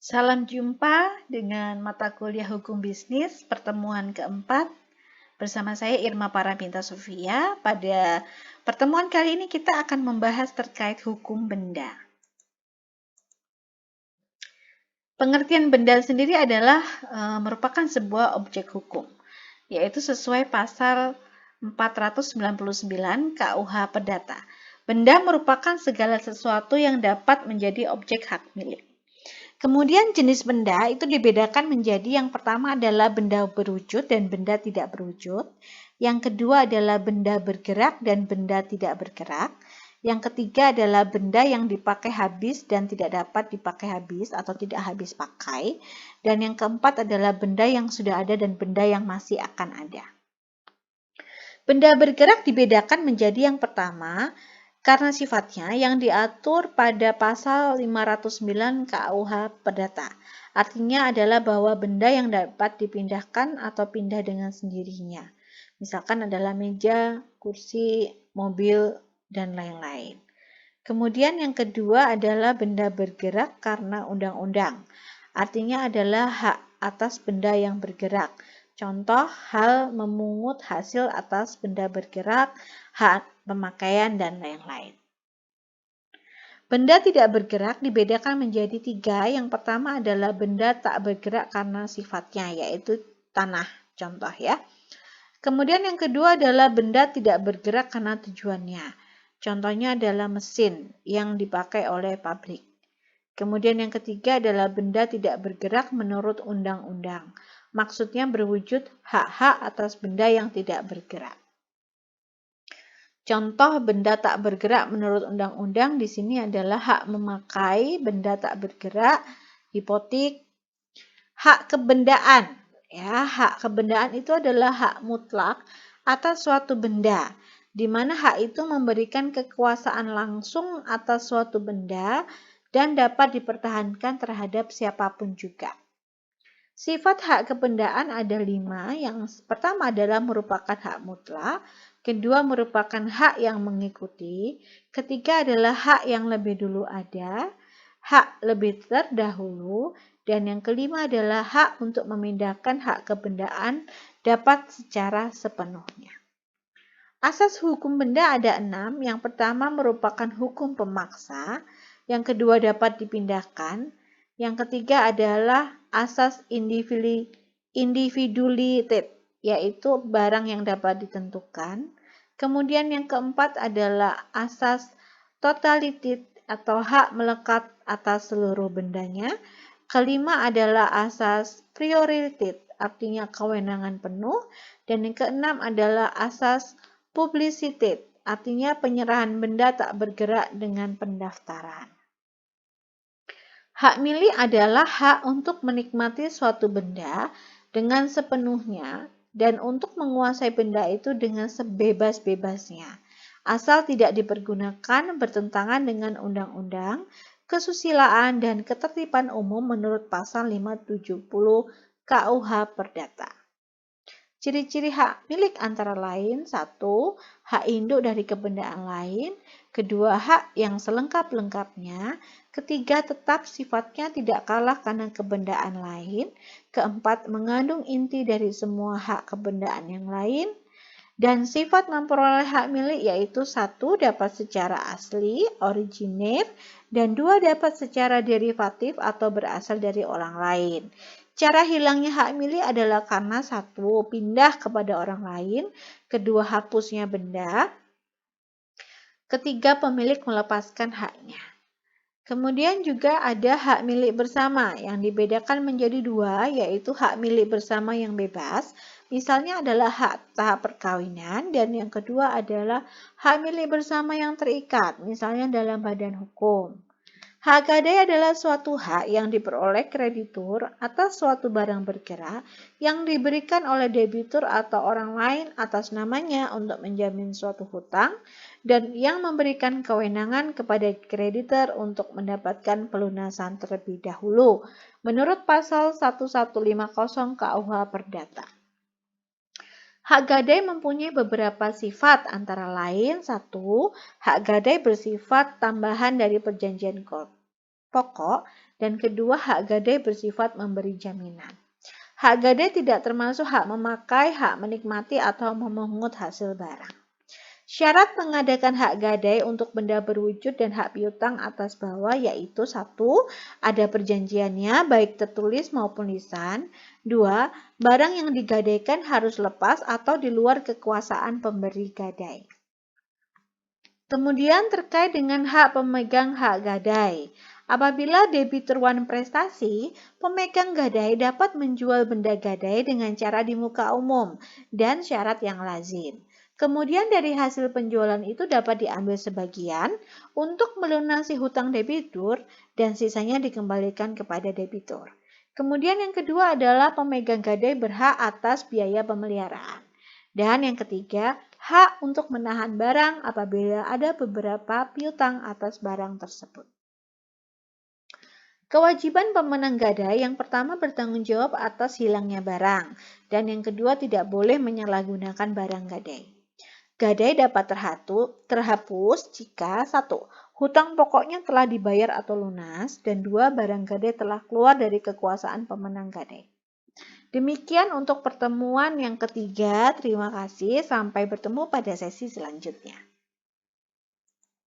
Salam jumpa dengan mata kuliah Hukum Bisnis pertemuan keempat bersama saya Irma Paraminta Sofia. Pada pertemuan kali ini kita akan membahas terkait hukum benda. Pengertian benda sendiri adalah merupakan sebuah objek hukum, yaitu sesuai pasal 499 KUH Perdata. Benda merupakan segala sesuatu yang dapat menjadi objek hak milik. Kemudian jenis benda itu dibedakan menjadi yang pertama adalah benda berwujud dan benda tidak berwujud. Yang kedua adalah benda bergerak dan benda tidak bergerak. Yang ketiga adalah benda yang dipakai habis dan tidak dapat dipakai habis atau tidak habis pakai. Dan yang keempat adalah benda yang sudah ada dan benda yang masih akan ada. Benda bergerak dibedakan menjadi yang pertama karena sifatnya yang diatur pada pasal 509 KUH Perdata. Artinya adalah bahwa benda yang dapat dipindahkan atau pindah dengan sendirinya. Misalkan adalah meja, kursi, mobil, dan lain-lain. Kemudian yang kedua adalah benda bergerak karena undang-undang. Artinya adalah hak atas benda yang bergerak. Contoh, hal memungut hasil atas benda bergerak, hak pemakaian, dan lain-lain. Benda tidak bergerak dibedakan menjadi tiga. Yang pertama adalah benda tak bergerak karena sifatnya, yaitu tanah, contoh ya. Kemudian yang kedua adalah benda tidak bergerak karena tujuannya. Contohnya adalah mesin yang dipakai oleh pabrik. Kemudian yang ketiga adalah benda tidak bergerak menurut undang-undang. Maksudnya berwujud hak-hak atas benda yang tidak bergerak. Contoh benda tak bergerak menurut undang-undang di sini adalah hak memakai benda tak bergerak, hipotek, hak kebendaan. Ya, hak kebendaan itu adalah hak mutlak atas suatu benda, di mana hak itu memberikan kekuasaan langsung atas suatu benda dan dapat dipertahankan terhadap siapapun juga. Sifat hak kebendaan ada 5. Yang pertama adalah merupakan hak mutlak, kedua merupakan hak yang mengikuti, ketiga adalah hak yang lebih dulu ada, hak lebih terdahulu, dan yang kelima adalah hak untuk memindahkan hak kebendaan dapat secara sepenuhnya. Asas hukum benda ada 6. Yang pertama merupakan hukum pemaksa, yang kedua dapat dipindahkan, yang ketiga adalah asas individuality, yaitu barang yang dapat ditentukan. Kemudian yang keempat adalah asas totality atau hak melekat atas seluruh bendanya. Kelima adalah asas priority, artinya kewenangan penuh. Dan yang keenam adalah asas publicity, artinya penyerahan benda tak bergerak dengan pendaftaran. Hak milik adalah hak untuk menikmati suatu benda dengan sepenuhnya dan untuk menguasai benda itu dengan sebebas-bebasnya, asal tidak dipergunakan bertentangan dengan undang-undang, kesusilaan, dan ketertiban umum menurut pasal 570 KUH Perdata. Ciri-ciri hak milik antara lain: 1. Hak induk dari kebendaan lain. Kedua, hak yang selengkap-lengkapnya. Ketiga, tetap sifatnya tidak kalah karena kebendaan lain. Keempat, mengandung inti dari semua hak kebendaan yang lain. Dan sifat memperoleh hak milik yaitu 1. Dapat secara asli, originir, dan 2. Dapat secara derivatif atau berasal dari orang lain. Cara hilangnya hak milik adalah karena 1. Pindah kepada orang lain, kedua hapusnya benda, ketiga pemilik melepaskan haknya. Kemudian juga ada hak milik bersama yang dibedakan menjadi 2, yaitu hak milik bersama yang bebas, misalnya adalah hak tahap perkawinan, dan yang kedua adalah hak milik bersama yang terikat, misalnya dalam badan hukum. Hak gadai adalah suatu hak yang diperoleh kreditur atas suatu barang bergerak yang diberikan oleh debitur atau orang lain atas namanya untuk menjamin suatu hutang dan yang memberikan kewenangan kepada kreditur untuk mendapatkan pelunasan terlebih dahulu menurut pasal 1150 KUH Perdata. Hak gadai mempunyai beberapa sifat antara lain 1. Hak gadai bersifat tambahan dari perjanjian pokok, dan kedua hak gadai bersifat memberi jaminan. Hak gadai tidak termasuk hak memakai, hak menikmati, atau memungut hasil barang. Syarat mengadakan hak gadai untuk benda berwujud dan hak piutang atas bawah yaitu 1. Ada perjanjiannya baik tertulis maupun lisan. 2. Barang yang digadaikan harus lepas atau di luar kekuasaan pemberi gadai. Kemudian terkait dengan hak pemegang hak gadai. Apabila debitur wan prestasi, pemegang gadai dapat menjual benda gadai dengan cara di muka umum dan syarat yang lazim. Kemudian dari hasil penjualan itu dapat diambil sebagian untuk melunasi hutang debitur dan sisanya dikembalikan kepada debitur. Kemudian yang kedua adalah pemegang gadai berhak atas biaya pemeliharaan. Dan yang ketiga, hak untuk menahan barang apabila ada beberapa piutang atas barang tersebut. Kewajiban pemenang gadai yang pertama bertanggung jawab atas hilangnya barang dan yang kedua tidak boleh menyalahgunakan barang gadai. Gadai dapat terhapus jika 1. Hutang pokoknya telah dibayar atau lunas dan 2. Barang gadai telah keluar dari kekuasaan pemenang gadai. Demikian untuk pertemuan yang ketiga. Terima kasih. Sampai bertemu pada sesi selanjutnya.